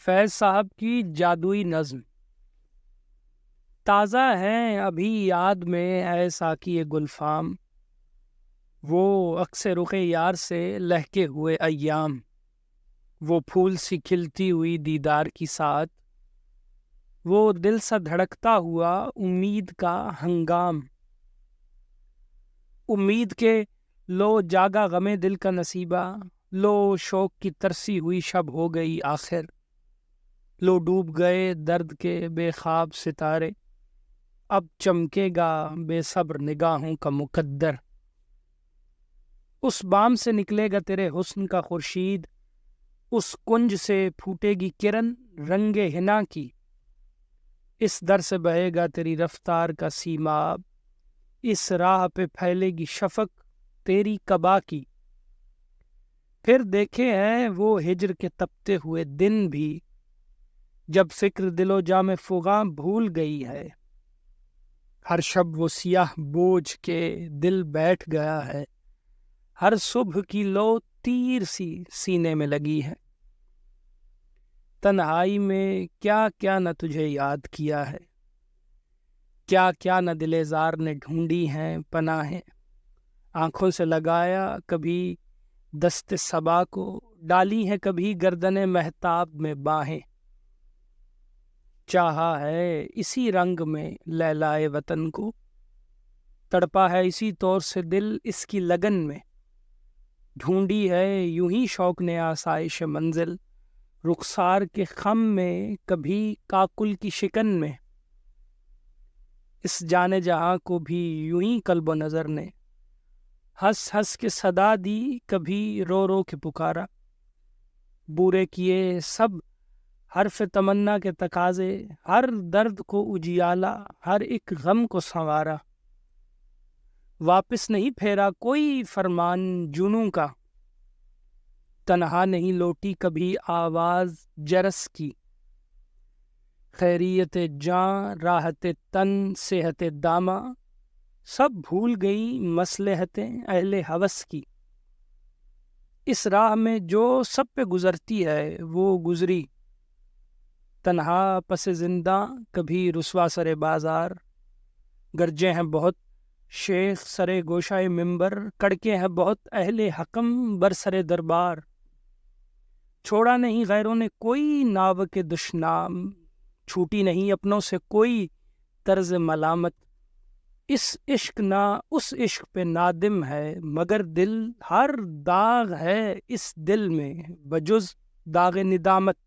فیض صاحب کی جادوئی نظم تازہ ہیں ابھی یاد میں اے ساقی گلفام، وہ عکس رخ یار سے لہکے ہوئے ایام، وہ پھول سی کھلتی ہوئی دیدار کی ساتھ، وہ دل سا دھڑکتا ہوا امید کا ہنگام، امید کے لو جاگا غمے دل کا نصیبہ، لو شوق کی ترسی ہوئی شب ہو گئی آخر، لو ڈوب گئے درد کے بے خواب ستارے، اب چمکے گا بے صبر نگاہوں کا مقدر، اس بام سے نکلے گا تیرے حسن کا خورشید، اس کنج سے پھوٹے گی کرن رنگ ہنا کی، اس در سے بہے گا تیری رفتار کا سیماب، اس راہ پہ پھیلے گی شفق تیری قبا کی، پھر دیکھے ہیں وہ ہجر کے تپتے ہوئے دن بھی، جب فکر دل و جام فغاں بھول گئی ہے، ہر شب وہ سیاہ بوجھ کے دل بیٹھ گیا ہے، ہر صبح کی لو تیر سی سینے میں لگی ہے، تنہائی میں کیا کیا نہ تجھے یاد کیا ہے، کیا کیا نہ دل زار نے ڈھونڈی ہیں پناہیں، آنکھوں سے لگایا کبھی دست صبا کو، ڈالی ہے کبھی گردن مہتاب میں باہیں، چاہا ہے اسی رنگ میں لیلائے وطن کو، تڑپا ہے اسی طور سے دل اس کی لگن میں، ڈھونڈی ہے یوں ہی شوق نے آسائش منزل، رخسار کے خم میں کبھی کاکل کی شکن میں، اس جانے جہاں کو بھی یوں ہی قلب و نظر نے ہنس ہنس کے صدا دی کبھی رو رو کے پکارا، بورے کیے سب حرف تمنا کے تقاضے، ہر درد کو اجیالا ہر ایک غم کو سنوارا، واپس نہیں پھیرا کوئی فرمان جنوں کا، تنہا نہیں لوٹی کبھی آواز جرس کی، خیریت جاں راحت تن صحت دامہ، سب بھول گئی مصلحتیں اہل ہوس کی، اس راہ میں جو سب پہ گزرتی ہے وہ گزری، تنہا پس زندہ کبھی رسوا سر بازار، گرجے ہیں بہت شیخ سرے گوشائے ممبر، کڑکے ہیں بہت اہل حکم بر سر دربار، چھوڑا نہیں غیروں نے کوئی ناو کے دشنام، چھوٹی نہیں اپنوں سے کوئی طرز ملامت، اس عشق نہ اس عشق پہ نادم ہے مگر دل، ہر داغ ہے اس دل میں بجز داغ ندامت۔